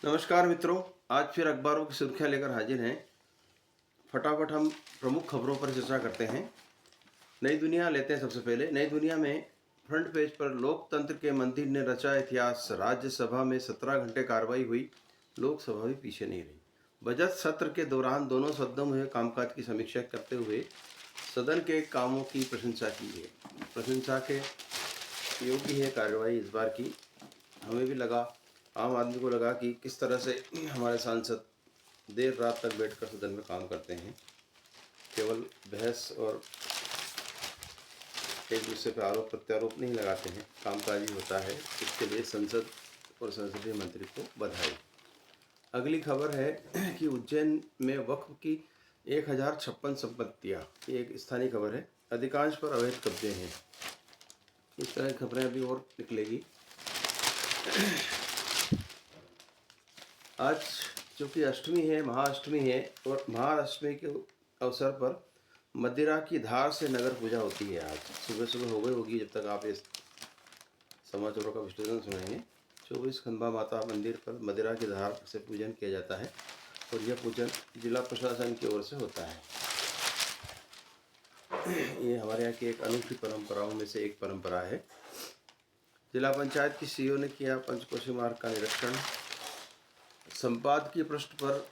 नमस्कार मित्रों, आज फिर अखबारों की सुर्खियां लेकर हाजिर हैं। फटाफट हम प्रमुख खबरों पर चर्चा करते हैं। नई दुनिया लेते हैं। सबसे पहले नई दुनिया में फ्रंट पेज पर लोकतंत्र के मंदिर ने रचा इतिहास। राज्यसभा में 17 घंटे कार्रवाई हुई, लोकसभा भी पीछे नहीं रही। बजट सत्र के दौरान दोनों सदनों में कामकाज की समीक्षा करते हुए सदन के कामों की प्रशंसा की है। प्रशंसा के योग्य है कार्रवाई इस बार की। हमें भी लगा, आम आदमी को लगा कि किस तरह से हमारे सांसद देर रात तक बैठकर सदन में काम करते हैं, केवल बहस और एक दूसरे पर आरोप प्रत्यारोप नहीं लगाते हैं, कामकाजी होता है। इसके लिए संसद और संसदीय मंत्री को बधाई। अगली खबर है कि उज्जैन में वक्फ की 1056 संपत्तियाँ, ये एक स्थानीय खबर है। अधिकांश पर अवैध कब्जे हैं। इस तरह की खबरें अभी और निकलेगी। आज चूँकि अष्टमी है, महाअष्टमी है, और महाअष्टमी के अवसर पर मदिरा की धार से नगर पूजा होती है। आज सुबह सुबह हो गई होगी जब तक आप इस समाचारों का विश्लेषण सुनेंगे। 24 खंबा माता मंदिर पर मदिरा की धार से पूजन किया जाता है और यह पूजन जिला प्रशासन की ओर से होता है। ये हमारे यहाँ की एक अनूठी परंपराओं में से एक परंपरा है। जिला पंचायत की सीईओ ने किया पंचकोशी मार्ग का निरीक्षण। संपादकीय पृष्ठ पर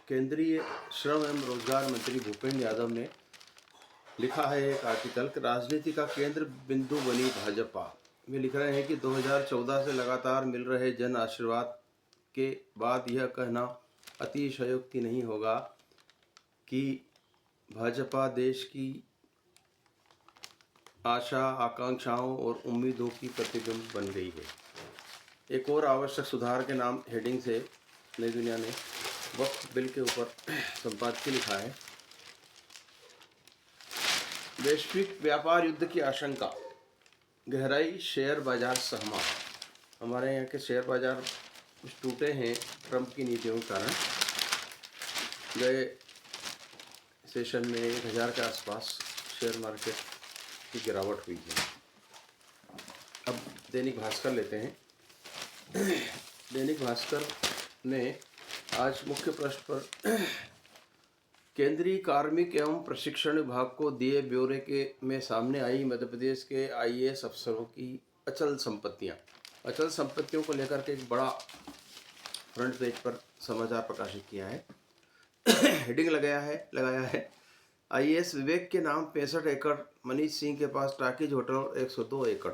केंद्रीय श्रम एवं रोजगार मंत्री भूपेंद्र यादव ने लिखा है एक आर्टिकल कि राजनीति का केंद्र बिंदु बनी भाजपा। वे लिख रहे हैं कि 2014 से लगातार मिल रहे जन आशीर्वाद के बाद यह कहना अतिशयोक्ति नहीं होगा कि भाजपा देश की आशा, आकांक्षाओं और उम्मीदों की प्रतिबिंब बन गई है। एक और आवश्यक सुधार के नाम हेडिंग से नई दुनिया ने वक्फ बिल के ऊपर संपादकीय लिखा है। वैश्विक व्यापार युद्ध की आशंका, गहराई शेयर बाजार सहमा। हमारे यहाँ के शेयर बाजार कुछ टूटे हैं ट्रंप की नीतियों के कारण। गए सेशन में 1000 के आसपास शेयर मार्केट की गिरावट हुई है। अब दैनिक भास्कर लेते हैं। दैनिक भास्कर ने आज मुख्य पृष्ठ पर केंद्रीय कार्मिक एवं प्रशिक्षण विभाग को दिए ब्यौरे के में सामने आई मध्य प्रदेश के आईएएस अफसरों की अचल संपत्तियों को लेकर के एक बड़ा फ्रंट पेज पर समाचार प्रकाशित किया है। हेडिंग लगाया है आईएएस विवेक के नाम 65 एकड़, मनीष सिंह के पास टाकीज होटल 102 एकड़।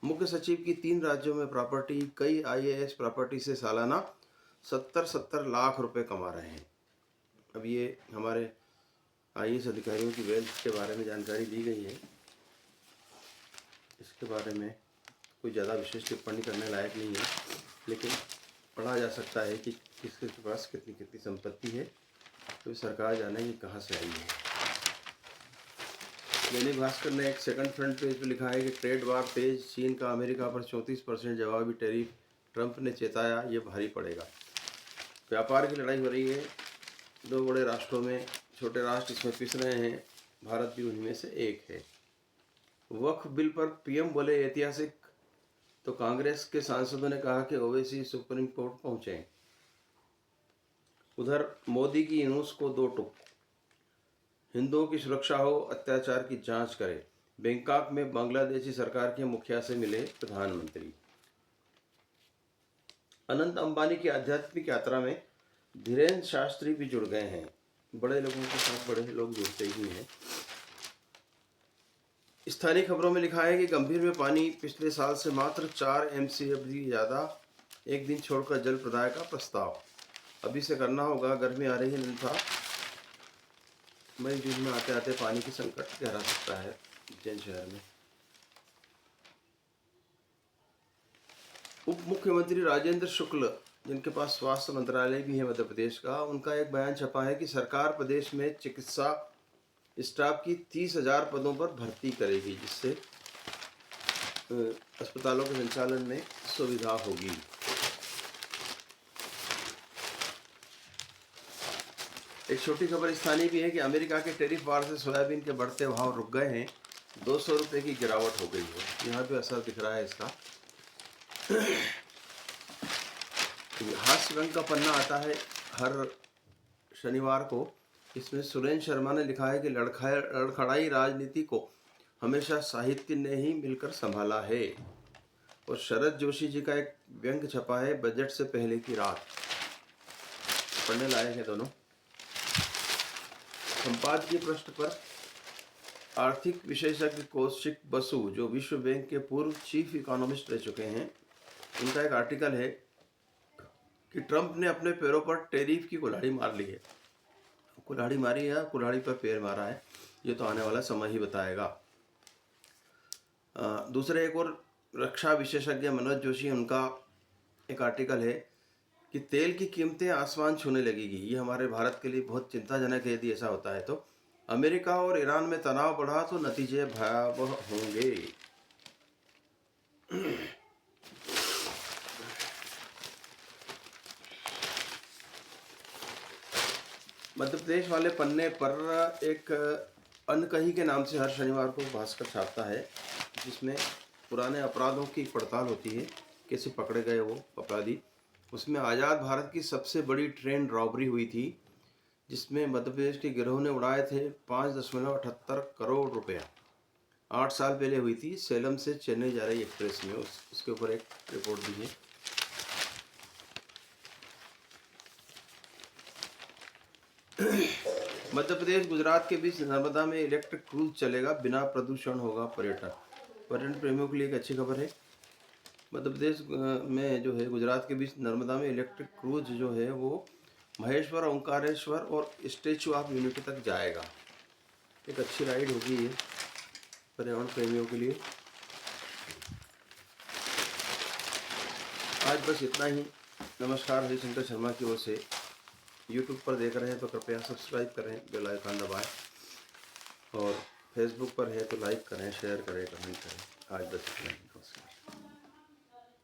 मुख्य सचिव की 3 राज्यों में प्रॉपर्टी, कई आईएएस प्रॉपर्टी से सालाना 70 लाख रुपए कमा रहे हैं। अब ये हमारे आईएएस अधिकारियों की वेल्थ के बारे में जानकारी दी गई है। इसके बारे में कोई ज़्यादा विशेष टिप्पणी करने लायक नहीं है, लेकिन पढ़ा जा सकता है कि किसके पास कितनी कितनी संपत्ति है, तो सरकार जाने कि कहाँ से आई है। दैनिक भास्कर ने एक सेकंड फ्रंट पेज पर लिखा है कि ट्रेड वार तेज, चीन का अमेरिका पर 34% जवाबी टैरिफ, ट्रंप ने चेताया ये भारी पड़ेगा। व्यापार की लड़ाई हो रही है 2 बड़े राष्ट्रों में। छोटे राष्ट्र इसमें पिस रहे हैं, भारत भी उनमें से एक है। वक्फ बिल पर पीएम बोले ऐतिहासिक, तो कांग्रेस के सांसदों ने कहा कि ओवैसी सुप्रीम कोर्ट पहुंचे। उधर मोदी की न्यूज़ को 2 टुक, हिंदुओं की सुरक्षा हो, अत्याचार की जांच करें। बैंकॉक में बांग्लादेशी सरकार के मुखिया से मिले प्रधानमंत्री। अनंत अंबानी की आध्यात्मिक यात्रा में धीरेन्द्र शास्त्री भी जुड़ गए हैं। बड़े लोगों के साथ बड़े लोग जुड़ते ही हैं। स्थानीय खबरों में लिखा है कि गंभीर में पानी पिछले साल से मात्र 4 MCFD ज़्यादा, एक दिन छोड़कर जल प्रदाय का प्रस्ताव। अभी से करना होगा, गर्मी आ रही है, अन्यथा मई जून में आते आते पानी की संकट गहरा सकता है उज्जैन शहर में। उप मुख्यमंत्री राजेंद्र शुक्ल, जिनके पास स्वास्थ्य मंत्रालय भी है मध्य प्रदेश का, उनका एक बयान छपा है कि सरकार प्रदेश में चिकित्सा स्टाफ की 30,000 पदों पर भर्ती करेगी, जिससे अस्पतालों के संचालन में सुविधा होगी। एक छोटी खबर स्थानीय भी है कि अमेरिका के टैरिफ वार से सोयाबीन के बढ़ते भाव रुक गए हैं। 200 रुपये की गिरावट हो गई है। यहाँ पे असर दिख रहा है इसका। हास्य रंग का पन्ना आता है हर शनिवार को। इसमें सुरेंद्र शर्मा ने लिखा है कि लड़खड़ाई राजनीति को हमेशा साहित्य ने ही मिलकर संभाला है। और शरद जोशी जी का एक व्यंग छपा है, बजट से पहले की रात, पढ़ने लायक है दोनों। संपादकीय पृष्ठ पर आर्थिक विशेषज्ञ कौशिक बसु, जो विश्व बैंक के पूर्व चीफ इकोनॉमिस्ट रह चुके हैं, उनका एक आर्टिकल है कि ट्रंप ने अपने पैरों पर टैरिफ की कुल्हाड़ी मार ली है। कुल्हाड़ी मारी है, कुल्हाड़ी पर पैर मारा है, ये तो आने वाला समय ही बताएगा। दूसरे एक और रक्षा विशेषज्ञ मनोज जोशी, उनका एक आर्टिकल है कि तेल की कीमतें आसमान छूने लगेगी। ये हमारे भारत के लिए बहुत चिंताजनक है। यदि ऐसा होता है तो अमेरिका और ईरान में तनाव बढ़ा तो नतीजे भयावह होंगे। मध्य प्रदेश वाले पन्ने पर एक अनकही के नाम से हर शनिवार को भास्कर छापता है, जिसमें पुराने अपराधों की पड़ताल होती है, कैसे पकड़े गए वो अपराधी। उसमें आज़ाद भारत की सबसे बड़ी ट्रेन रॉबरी हुई थी, जिसमें मध्य प्रदेश के गिरोह ने उड़ाए थे 5.78 करोड़ रुपया। 8 साल पहले हुई थी, सेलम से चेन्नई जा रही एक्सप्रेस में। उसके ऊपर एक रिपोर्ट दी है। मध्य प्रदेश गुजरात के बीच नर्मदा में इलेक्ट्रिक क्रूज चलेगा, बिना प्रदूषण होगा पर्यटन। पर्यटन प्रेमियों के लिए एक अच्छी खबर है। मध्य प्रदेश में जो है गुजरात के बीच नर्मदा में इलेक्ट्रिक क्रूज जो है वो महेश्वर, ओंकारेश्वर और स्टैचू ऑफ यूनिटी तक जाएगा। एक अच्छी राइड होगी ये पर्यावरण प्रेमियों के लिए। आज बस इतना ही। नमस्कार, हरिशंकर शर्मा की ओर से। यूट्यूब पर देख रहे हैं तो कृपया सब्सक्राइब करें, बेल आइकन दबाएं, और फेसबुक पर है तो लाइक करें, शेयर करें, कमेंट करें। आज बस इतना ही। नमस्कार।